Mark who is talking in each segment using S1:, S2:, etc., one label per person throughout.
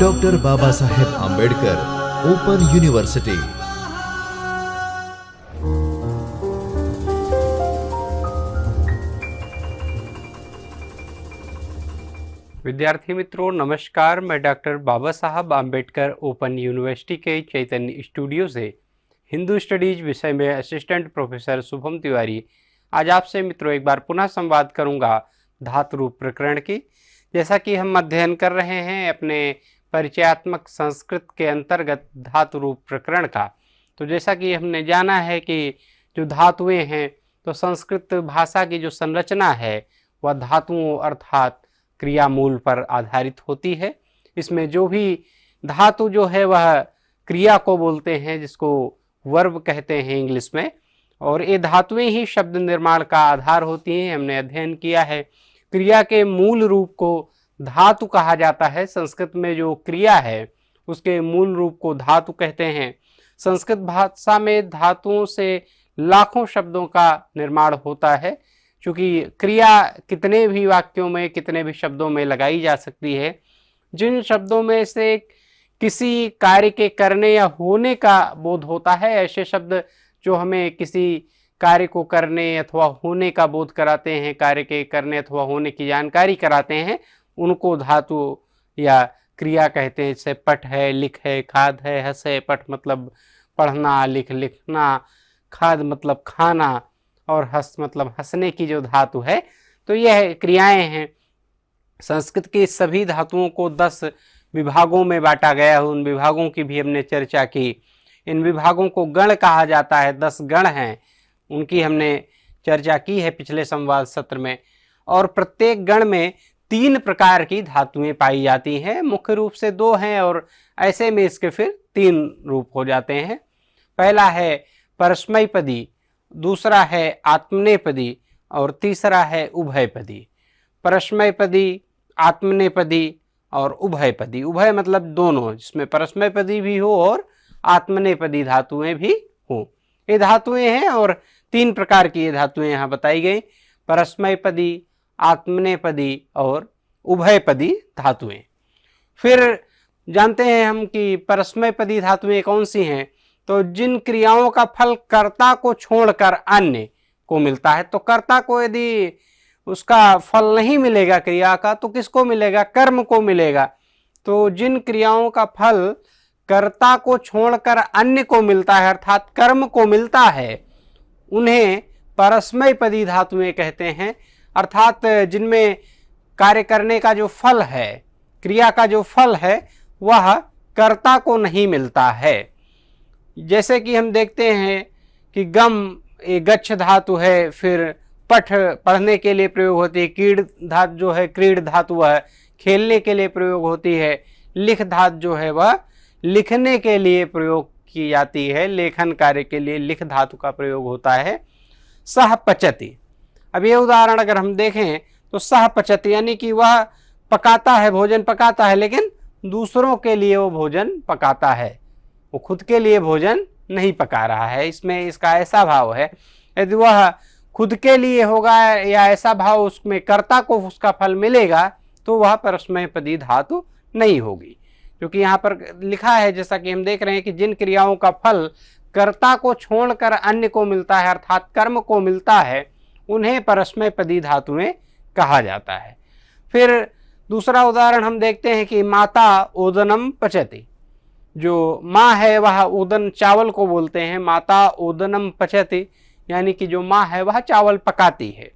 S1: Doctor Baba Saheb Ambedkar open university.
S2: विद्यार्थी मित्रों नमस्कार। मैं डॉक्टर बाबा साहब आंबेडकर ओपन यूनिवर्सिटी के चैतन्य स्टूडियो से हिंदू स्टडीज विषय में असिस्टेंट प्रोफेसर शुभम तिवारी आज आपसे मित्रों एक बार पुनः संवाद करूंगा धातु रूप प्रकरण की। जैसा कि हम अध्ययन कर रहे हैं अपने परिचयात्मक संस्कृत के अंतर्गत धातु रूप प्रकरण का, तो जैसा कि हमने जाना है कि जो धातुएं हैं तो संस्कृत भाषा की जो संरचना है वह धातुओं अर्थात क्रियामूल पर आधारित होती है। इसमें जो भी धातु जो है वह क्रिया को बोलते हैं, जिसको वर्ब कहते हैं इंग्लिश में, और ये धातुएं ही शब्द निर्माण का आधार होती हैं। हमने अध्ययन किया है क्रिया के मूल रूप को धातु कहा जाता है। संस्कृत में जो क्रिया है उसके मूल रूप को धातु कहते हैं। संस्कृत भाषा में धातुओं से लाखों शब्दों का निर्माण होता है, क्योंकि क्रिया कितने भी वाक्यों में कितने भी शब्दों में लगाई जा सकती है। जिन शब्दों में से किसी कार्य के करने या होने का बोध होता है, ऐसे शब्द जो हमें किसी कार्य को करने अथवा होने का बोध कराते हैं, कार्य के करने अथवा होने की जानकारी कराते हैं, उनको धातु या क्रिया कहते हैं। जैसे पठ है, लिख है, खाद है, हंस है। पठ मतलब पढ़ना, लिखना, खाद मतलब खाना, और हंस मतलब हंसने की जो धातु है, तो यह क्रियाएं हैं। संस्कृत की सभी धातुओं को 10 विभागों में बांटा गया है। उन विभागों की भी हमने चर्चा की। इन विभागों को गण कहा जाता है। 10 गण हैं, उनकी हमने चर्चा की है पिछले संवाद सत्र में। और प्रत्येक गण में 3 प्रकार की धातुएं पाई जाती हैं। मुख्य रूप से 2 हैं और ऐसे में इसके फिर 3 रूप हो जाते हैं। पहला है परस्मैपदी, दूसरा है आत्मनेपदी और तीसरा है उभयपदी। परस्मैपदी, आत्मनेपदी और उभयपदी। उभय मतलब दोनों, जिसमें परस्मैपदी भी हो और आत्मनेपदी धातुएं भी हो। ये धातुएं हैं और 3 प्रकार की ये धातुएं यहाँ बताई गई, परस्मैपदी, आत्मनेपदी और उभयपदी धातुएं। फिर जानते हैं हम कि परस्मैपदी धातुएं कौन सी हैं। तो जिन क्रियाओं का फल कर्ता को छोड़कर अन्य को मिलता है, तो कर्ता को यदि उसका फल नहीं मिलेगा क्रिया का, तो किसको मिलेगा? कर्म को मिलेगा। तो जिन क्रियाओं का फल कर्ता को छोड़कर अन्य को मिलता है अर्थात कर्म को मिलता है, उन्हें परस्मैपदी धातुएं कहते हैं। अर्थात जिनमें कार्य करने का जो फल है, क्रिया का जो फल है, वह कर्ता को नहीं मिलता है। जैसे कि हम देखते हैं कि गम एक गच्छ धातु है, फिर पठ पढ़ने के लिए प्रयोग होती है, कीड़ धातु जो है क्रीड़ धातु वह खेलने के लिए प्रयोग होती है, लिख धातु जो है वह लिखने के लिए प्रयोग की जाती है, लेखन कार्य के लिए लिख धातु का प्रयोग होता है। सह पचति, अब ये उदाहरण अगर हम देखें तो सह पचति यानी कि वह पकाता है, भोजन पकाता है, लेकिन दूसरों के लिए वो भोजन पकाता है, वो खुद के लिए भोजन नहीं पका रहा है। इसमें इसका ऐसा भाव है, यदि वह खुद के लिए होगा या ऐसा भाव उसमें कर्ता को उसका फल मिलेगा, तो वह परस्मैपदी धातु नहीं होगी। क्योंकि यहाँ पर लिखा है, जैसा कि हम देख रहे हैं कि जिन क्रियाओं का फल कर्ता को छोड़कर अन्य को मिलता है अर्थात कर्म को मिलता है, उन्हें परस्मैपदी धातुएं कहा जाता है। फिर दूसरा उदाहरण हम देखते हैं कि माता ओदनम पचति। जो माँ है वह ओदन चावल को बोलते हैं। माता ओदनम पचति यानी कि जो माँ है वह चावल पकाती है।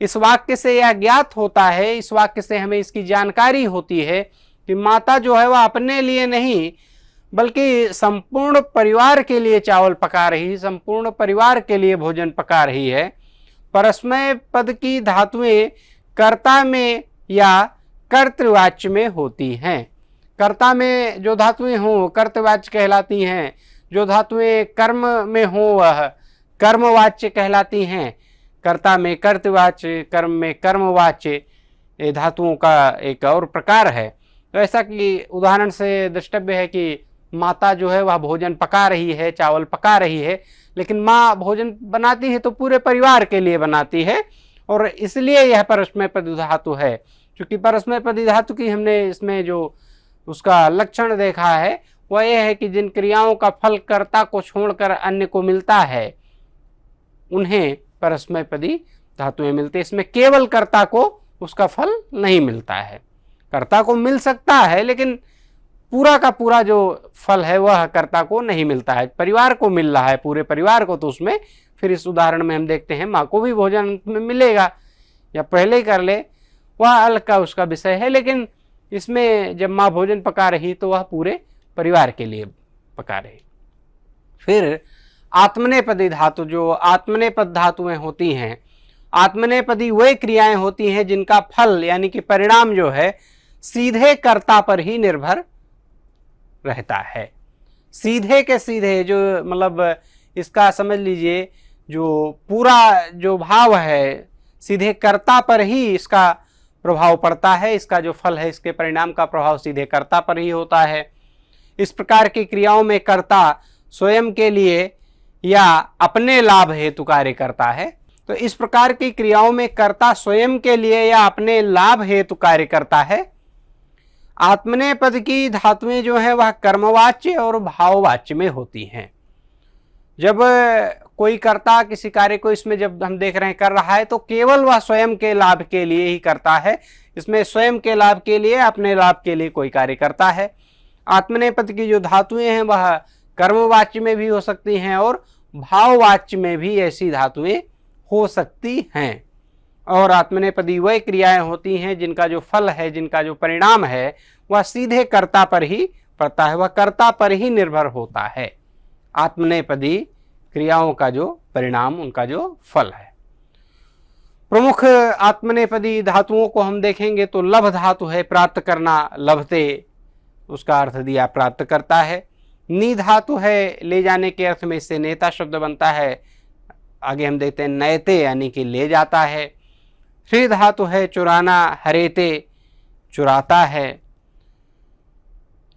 S2: इस वाक्य से यह ज्ञात होता है, इस वाक्य से हमें इसकी जानकारी होती है कि माता जो है वह अपने लिए नहीं बल्कि संपूर्ण परिवार के लिए चावल पका रही, संपूर्ण परिवार के लिए भोजन पका रही है। परस्मैपद की धातुएं कर्ता में या कर्तृवाच्य में होती हैं। कर्ता में जो धातुएं हों कर्तवाच्य कहलाती हैं, जो धातुएं कर्म में हों वह कर्मवाच्य कहलाती हैं। कर्ता में कर्तवाच्य, कर्म में कर्मवाच्य ये धातुओं का एक और प्रकार है। तो ऐसा कि उदाहरण से द्रष्टव्य है कि माता जो है वह भोजन पका रही है, चावल पका रही है, लेकिन माँ भोजन बनाती है तो पूरे परिवार के लिए बनाती है, और इसलिए यह परस्मैपदी धातु है। क्योंकि परस्मैपदी धातु की हमने इसमें जो उसका लक्षण देखा है वह यह है कि जिन क्रियाओं का फल कर्ता को छोड़कर अन्य को मिलता है उन्हें परस्मैपदी धातुएं मिलती है। इसमें केवल कर्ता को उसका फल नहीं मिलता है, कर्ता को मिल सकता है लेकिन पूरा का पूरा जो फल है वह कर्ता को नहीं मिलता है। परिवार को मिल रहा है, पूरे परिवार को, तो उसमें फिर इस उदाहरण में हम देखते हैं माँ को भी भोजन में मिलेगा, या पहले ही कर ले वह अलग का उसका विषय है, लेकिन इसमें जब माँ भोजन पका रही तो वह पूरे परिवार के लिए पका रही। फिर आत्मनेपदी धातु, जो आत्मनेपद धातुएं होती हैं, आत्मनेपदी वह क्रियाएं होती हैं जिनका फल यानी कि परिणाम जो है सीधे कर्ता पर ही निर्भर रहता है। सीधे के सीधे जो मतलब इसका समझ लीजिए जो पूरा जो भाव है सीधे कर्ता पर ही इसका प्रभाव पड़ता है, इसका जो फल है इसके परिणाम का प्रभाव सीधे कर्ता पर ही होता है। इस प्रकार की क्रियाओं में कर्ता स्वयं के लिए या अपने लाभ हेतु कार्य करता है। तो इस प्रकार की क्रियाओं में कर्ता स्वयं के लिए या अपने लाभ हेतु कार्य करता है। आत्मनेपद की धातुएं जो है वह कर्मवाच्य और भाववाच्य में होती हैं। जब कोई कर्ता किसी कार्य को इसमें जब हम देख रहे हैं कर रहा है तो केवल वह स्वयं के लाभ के लिए ही करता है, इसमें स्वयं के लाभ के लिए अपने लाभ के लिए कोई कार्य करता है। आत्मनेपद की जो धातुएं हैं वह कर्मवाच्य में भी हो सकती हैं और भाववाच्य में भी ऐसी धातुएं हो सकती हैं। और आत्मनेपदी वह क्रियाएं होती हैं जिनका जो फल है, जिनका जो परिणाम है वह सीधे कर्ता पर ही पड़ता है, वह कर्ता पर ही निर्भर होता है। आत्मनेपदी क्रियाओं का जो परिणाम, उनका जो फल है। प्रमुख आत्मनेपदी धातुओं को हम देखेंगे तो लभ धातु है, प्राप्त करना, लभते, उसका अर्थ दिया प्राप्त करता है। नी धातु है, ले जाने के अर्थ में इससे नेता शब्द बनता है, आगे हम देखते हैं नयते यानी कि ले जाता है। ह्री धातु है, चुराना, हरेते, चुराता है।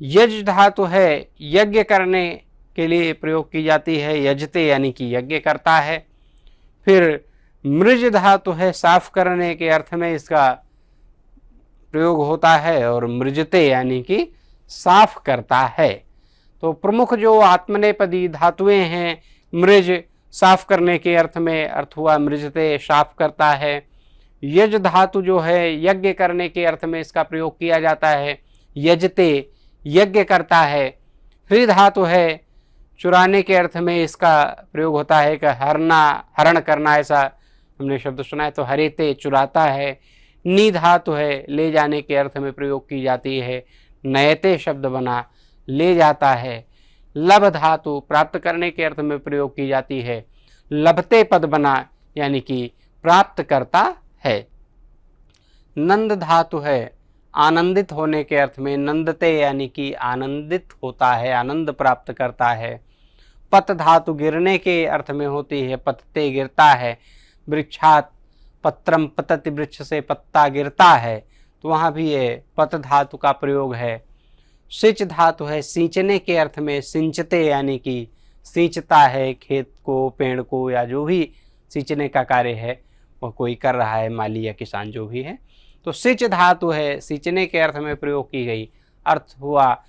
S2: यज धातु है, यज्ञ करने के लिए प्रयोग की जाती है, यजते यानी कि यज्ञ करता है। फिर मृज धातु है, साफ करने के अर्थ में इसका प्रयोग होता है और मृजते यानी कि साफ करता है। तो प्रमुख जो आत्मनेपदी धातुएं हैं, मृज साफ करने के अर्थ में अर्थ हुआ मृजते, साफ करता है। यज धातु जो है यज्ञ करने के अर्थ में इसका प्रयोग किया जाता है, यजते, यज्ञ करता है। ह्री धातु है, चुराने के अर्थ में इसका प्रयोग होता है कि हरना, हरण करना, ऐसा हमने शब्द सुना है, तो हरेते, चुराता है। नी धातु है, ले जाने के अर्थ में प्रयोग की जाती है, नयते शब्द बना, ले जाता है। लभ धातु प्राप्त करने के अर्थ में प्रयोग की जाती है, लभते पद बना यानी कि प्राप्त करता है। नंद धातु है, आनंदित होने के अर्थ में, नंदते यानी कि आनंदित होता है, आनंद प्राप्त करता है। पत धातु गिरने के अर्थ में होती है, पतते गिरता है। वृक्षात पत्रम पतति, वृक्ष से पत्ता गिरता है, तो वहाँ भी ये पत धातु का प्रयोग है। सिंच धातु है, सींचने के अर्थ में, सिंचते यानी कि सींचता है, खेत को, पेड़ को, या जो भी सींचने का कार्य है वह कोई कर रहा है, माली या किसान जो भी है। तो सिंच धातु है, सींचने के अर्थ में प्रयोग की गई, अर्थ हुआ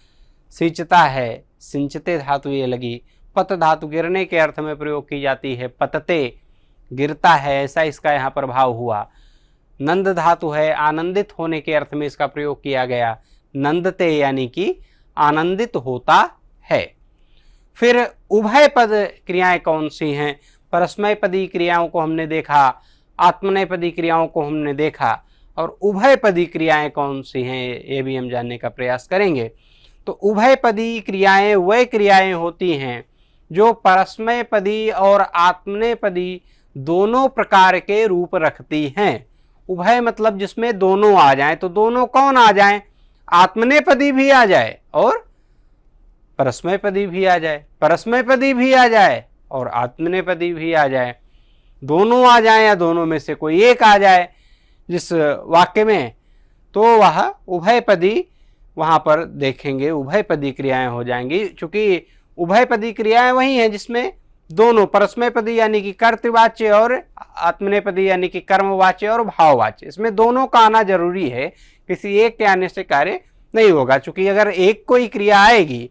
S2: सींचता है, सिंचते धातु ये लगी। पत धातु गिरने के अर्थ में प्रयोग की जाती है, पतते, गिरता है, ऐसा इसका यहाँ पर भाव हुआ। नंद धातु है, आनंदित होने के अर्थ में इसका प्रयोग किया गया, नंदते यानी कि आनंदित होता है। फिर उभय पद क्रियाएं कौन सी हैं? परस्मैपदी क्रियाओं को हमने देखा, आत्मनेपदी क्रियाओं को हमने देखा, और उभयपदी क्रियाएं कौन सी हैं ये भी हम जानने का प्रयास करेंगे। तो उभयपदी क्रियाएं वह क्रियाएं होती हैं जो परस्मैपदी और आत्मनेपदी दोनों प्रकार के रूप रखती हैं। उभय मतलब जिसमें दोनों आ जाएं, तो दोनों कौन आ जाएं? आत्मनेपदी भी आ जाए और परस्मैपदी भी आ जाए, परस्मैपदी भी आ जाए और आत्मनेपदी भी आ जाए, दोनों आ जाए या दोनों में से कोई एक आ जाए जिस वाक्य में, तो वह उभयपदी वहाँ पर देखेंगे, उभयपदी क्रियाएं हो जाएंगी। चूंकि उभयपदी क्रियाएं वही हैं जिसमें दोनों, परस्मैपदी यानी कि कर्तृवाच्य और आत्मनेपदी यानी कि कर्मवाच्य और भाववाच्य, इसमें दोनों का आना जरूरी है, किसी एक के आने से कार्य नहीं होगा। चूंकि अगर एक कोई क्रिया आएगी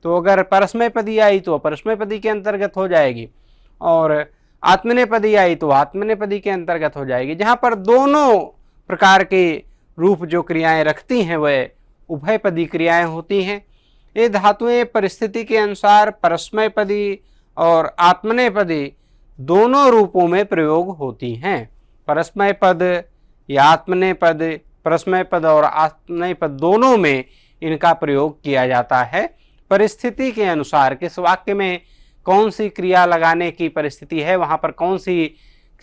S2: तो अगर परस्मैपदी आई तो परस्मैपदी के अंतर्गत हो जाएगी, और आत्मनेपदी आई तो आत्मनेपदी के अंतर्गत हो जाएगी। जहां पर दोनों प्रकार के रूप जो क्रियाएं रखती हैं वह उभयपदी क्रियाएं होती हैं। ये धातुएं परिस्थिति के अनुसार परस्मैपदी और आत्मनेपदी दोनों रूपों में प्रयोग होती हैं। परस्मय पद या आत्मनेपद, परस्मय पद और आत्मनेपद दोनों में इनका प्रयोग किया जाता है। परिस्थिति के अनुसार किस वाक्य में कौन सी क्रिया लगाने की परिस्थिति है, वहां पर कौन सी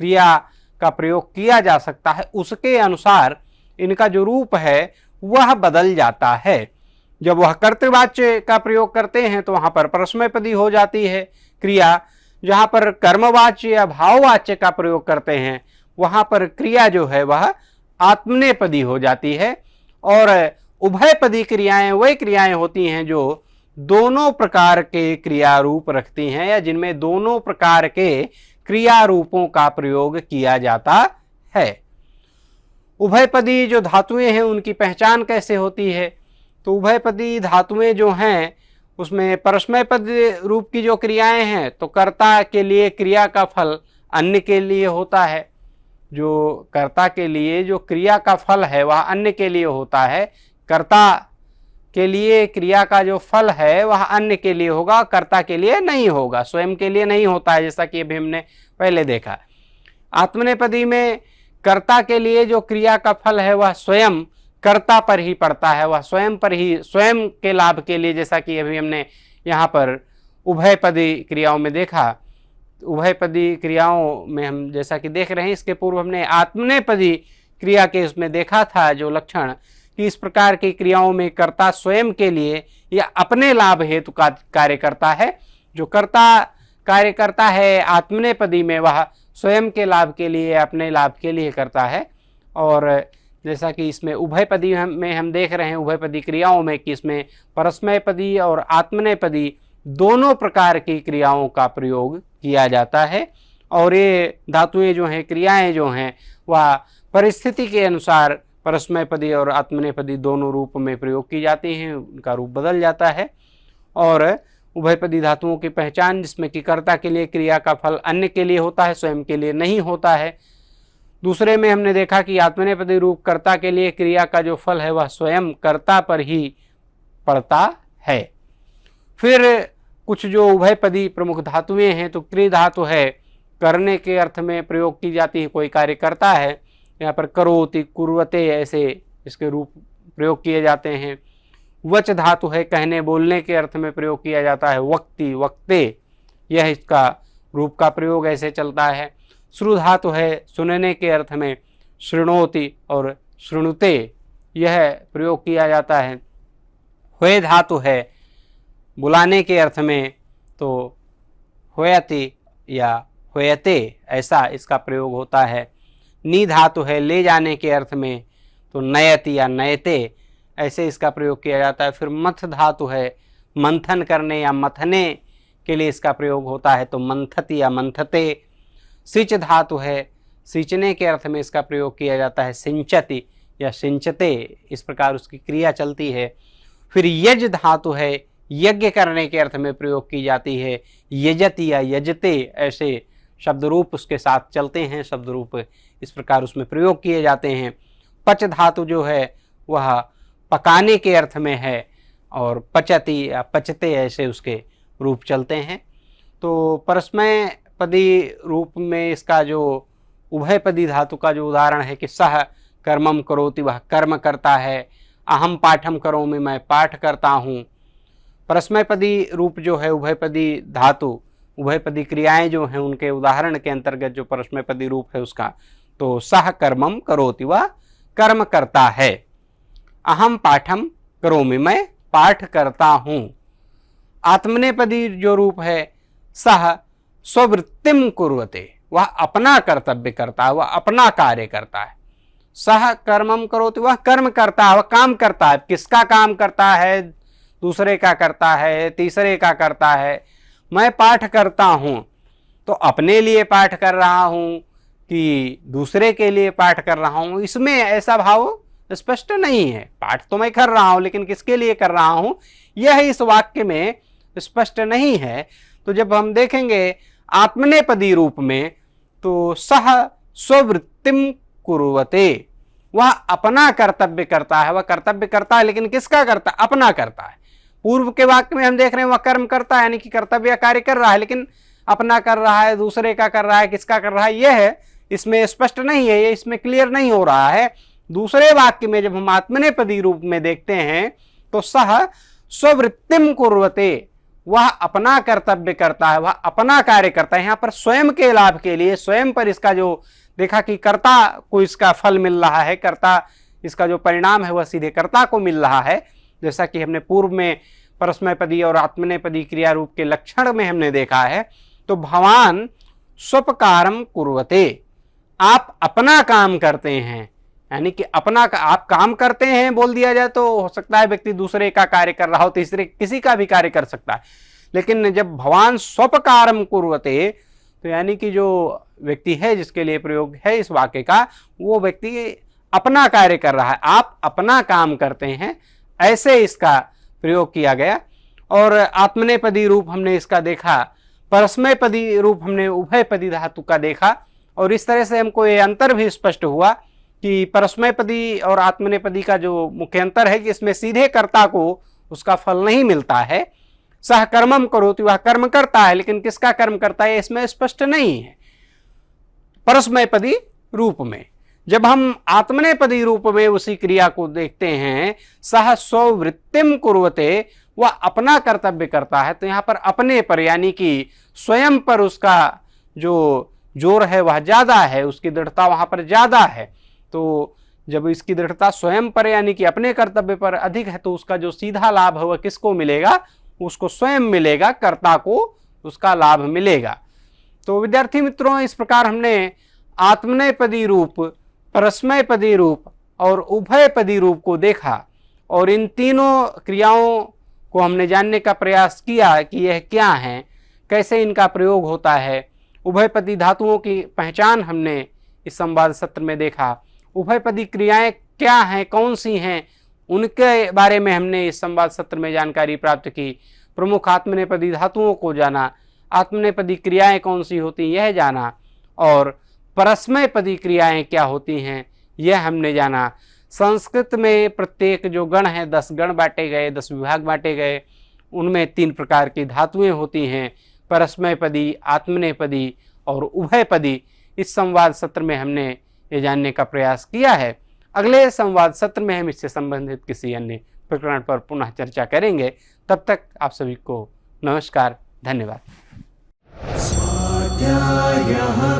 S2: क्रिया का प्रयोग किया जा सकता है, उसके अनुसार इनका जो रूप है वह बदल जाता है। जब वह कर्तृवाच्य का प्रयोग करते हैं तो वहां पर परस्मैपदी हो जाती है क्रिया। जहां पर कर्मवाच्य या भाववाच्य का प्रयोग करते हैं वहां पर क्रिया जो है वह आत्मनेपदी हो जाती है। और उभयपदी क्रियाएं वही क्रियाएं होती हैं जो दोनों प्रकार के क्रिया रूप रखती हैं, या जिनमें दोनों प्रकार के क्रिया रूपों का प्रयोग किया जाता है। उभयपदी जो धातुएं हैं उनकी पहचान कैसे होती है? तो उभयपदी धातुएं जो हैं उसमें परस्मैपद रूप की जो क्रियाएं हैं तो कर्ता के लिए क्रिया का फल अन्य के लिए होता है। जो कर्ता के लिए जो क्रिया का फल है वह अन्य के लिए होता है। कर्ता के लिए क्रिया का जो फल है वह अन्य के लिए होगा, कर्ता के लिए नहीं होगा, स्वयं के लिए नहीं होता है, जैसा कि अभी हमने पहले देखा। आत्मनेपदी में कर्ता के लिए जो क्रिया का फल है वह स्वयं कर्ता पर ही पड़ता है, वह स्वयं पर ही, स्वयं के लाभ के लिए, जैसा कि अभी हमने यहाँ पर उभयपदी क्रियाओं में देखा। उभयपदी क्रियाओं में हम जैसा कि देख रहे हैं, इसके पूर्व हमने आत्मनेपदी क्रिया के उसमें देखा था जो लक्षण कि इस प्रकार की क्रियाओं में कर्ता स्वयं के लिए या अपने लाभ हेतु का कार्य करता है। जो कर्ता कार्य करता है आत्मनेपदी में वह स्वयं के लाभ के लिए, अपने लाभ के लिए करता है। और जैसा कि इसमें उभयपदी में हम देख रहे हैं, उभयपदी क्रियाओं में कि इसमें परस्मैपदी और आत्मनेपदी दोनों प्रकार की क्रियाओं का प्रयोग किया जाता है। और ये धातुएं जो हैं, क्रियाएं जो हैं, वह परिस्थिति के अनुसार परस्मैपदी और आत्मनेपदी दोनों रूप में प्रयोग की जाती हैं, उनका रूप बदल जाता है। और उभयपदी धातुओं की पहचान जिसमें कि कर्ता के लिए क्रिया का फल अन्य के लिए होता है, स्वयं के लिए नहीं होता है। दूसरे में हमने देखा कि आत्मनेपदी रूप कर्ता के लिए क्रिया का जो फल है वह स्वयं कर्ता पर ही पड़ता है। फिर कुछ जो उभयपदी प्रमुख धातुएं हैं, तो क्रि धातु है, करने के अर्थ में प्रयोग की जाती है, कोई कार्य करता है, यहाँ पर करोति, कुर्वते ऐसे इसके रूप प्रयोग किए जाते हैं। वच धातु है, कहने बोलने के अर्थ में प्रयोग किया जाता है, वक्ति, वक्ते, यह इसका रूप का प्रयोग ऐसे चलता है। श्रु धातु है, सुनने के अर्थ में, शृणोति और शृणुते यह प्रयोग किया जाता है। ह्वे धातु है, बुलाने के अर्थ में, तो ह्वयति या ह्वयते ऐसा इसका प्रयोग होता है। नी धातु है, ले जाने के अर्थ में, तो नयति या नयते ऐसे इसका प्रयोग किया जाता है। फिर मथ धातु है, मंथन करने या मथने के लिए इसका प्रयोग होता है, तो मंथति या मंथते। सिंच धातु है, सींचने के अर्थ में इसका प्रयोग किया जाता है, सिंचति या सिंचते, इस प्रकार उसकी क्रिया चलती है। फिर यज धातु है, यज्ञ करने के अर्थ में प्रयोग की जाती है, यजति या यजते ऐसे शब्द रूप उसके साथ चलते हैं, शब्द रूप इस प्रकार उसमें प्रयोग किए जाते हैं। पच धातु जो है वह पकाने के अर्थ में है, और पचति या पचते ऐसे उसके रूप चलते हैं। तो परस्मैपदी रूप में इसका जो उभयपदी धातु का जो उदाहरण है कि सह कर्मम करोति, वह कर्म करता है। अहम पाठम करोमि, मैं पाठ करता हूँ। परस्मैपदी रूप जो है उभयपदी धातु, उभयपदी क्रियाएं जो हैं उनके उदाहरण के अंतर्गत जो परस्मैपदी रूप है उसका, तो सह कर्मम करोति, वह कर्म करता है। अहम पाठम करोमि, मैं पाठ करता हूँ। आत्मनेपदी जो रूप है, सह स्ववृत्तिम कुर्वते, वह अपना कर्तव्य करता है, वह अपना कार्य करता है। सह कर्मम करोति, वह कर्म करता है, वह काम करता है। किसका काम करता है? दूसरे का करता है, तीसरे का करता है। मैं पाठ करता हूँ, तो अपने लिए पाठ कर रहा हूँ कि दूसरे के लिए पाठ कर रहा हूँ, इसमें ऐसा भाव स्पष्ट नहीं है। पाठ तो मैं कर रहा हूं, लेकिन किसके लिए कर रहा हूं यह इस वाक्य में स्पष्ट नहीं है। तो जब हम देखेंगे आत्मनेपदी रूप में, तो सह स्ववृत्तिम कुर्वते, वह अपना कर्तव्य करता है। वह कर्तव्य करता है, लेकिन किसका करता है? अपना करता है। पूर्व के वाक्य में हम देख रहे हैं वह कर्म करता है, यानी कि कर्तव्य कार्य कर रहा है, लेकिन अपना कर रहा है, दूसरे का कर रहा है, किसका कर रहा है यह इसमें स्पष्ट नहीं है, ये इसमें क्लियर नहीं हो रहा है। दूसरे वाक्य में जब हम आत्मनेपदी रूप में देखते हैं तो सह स्ववृत्तिम कुर्वते, वह अपना कर्तव्य करता है, वह अपना कार्य करता है। यहाँ पर स्वयं के लाभ के लिए, स्वयं पर इसका जो देखा कि कर्ता को इसका फल मिल रहा है, कर्ता इसका जो परिणाम है वह सीधे कर्ता को मिल रहा है। जैसा कि हमने पूर्व में परस्मैपदी और आत्मनेपदी क्रिया रूप के लक्षण में हमने देखा है। तो भवान स्वपकारम कुर्वते, आप अपना काम करते हैं, यानी कि अपना आप काम करते हैं बोल दिया जाए तो हो सकता है व्यक्ति दूसरे का कार्य कर रहा हो, तीसरे किसी का भी कार्य कर सकता है। लेकिन जब भवान स्वपकारम कुर्वते, तो यानी कि जो व्यक्ति है जिसके लिए प्रयोग है इस वाक्य का, वो व्यक्ति अपना कार्य कर रहा है, आप अपना काम करते हैं, ऐसे इसका प्रयोग किया गया। और आत्मनेपदी रूप हमने इसका देखा, परस्मैपदी रूप हमने उभयपदी धातु का देखा, और इस तरह से हमको ये अंतर भी स्पष्ट हुआ कि परस्मैपदी और आत्मनेपदी का जो मुख्य अंतर है कि इसमें सीधे कर्ता को उसका फल नहीं मिलता है। सहकर्मम करोति, वह कर्म करता है, लेकिन किसका कर्म करता है इसमें स्पष्ट नहीं है। परस्मैपदी रूप में जब हम आत्मनेपदी रूप में उसी क्रिया को देखते हैं, सह स्ववृत्तिम कुर्वते, वह अपना कर्तव्य करता है, तो यहाँ पर अपने पर यानी कि स्वयं पर उसका जो जोर है वह ज्यादा है, उसकी दृढ़ता वहां पर ज्यादा है। तो जब इसकी दृढ़ता स्वयं पर यानी कि अपने कर्तव्य पर अधिक है, तो उसका जो सीधा लाभ है वह किसको मिलेगा? उसको स्वयं मिलेगा, कर्ता को उसका लाभ मिलेगा। तो विद्यार्थी मित्रों, इस प्रकार हमने आत्मनेपदी रूप, परस्मैपदी रूप और उभयपदी रूप को देखा, और इन तीनों क्रियाओं को हमने जानने का प्रयास किया कि यह क्या हैं, कैसे इनका प्रयोग होता है। उभयपदी धातुओं की पहचान हमने इस संवाद सत्र में देखा। उभयपदी क्रियाएं क्या हैं, कौन सी हैं, उनके बारे में हमने इस संवाद सत्र में जानकारी प्राप्त की। प्रमुख आत्मनेपदी धातुओं को जाना, आत्मनेपदी क्रियाएं कौन सी होती यह जाना, और परस्मैपदी क्रियाएं क्या होती हैं यह हमने जाना। संस्कृत में प्रत्येक जो गण है 10 गण बांटे गए, 10 विभाग बांटे गए, उनमें 3 प्रकार की धातुएं होती हैं, परस्मैपदी, आत्मनेपदी और उभयपदी। इस संवाद सत्र में हमने ये जानने का प्रयास किया है। अगले संवाद सत्र में हम इससे संबंधित किसी अन्य प्रकरण पर पुनः चर्चा करेंगे। तब तक आप सभी को नमस्कार, धन्यवाद।
S3: स्वाध्यायः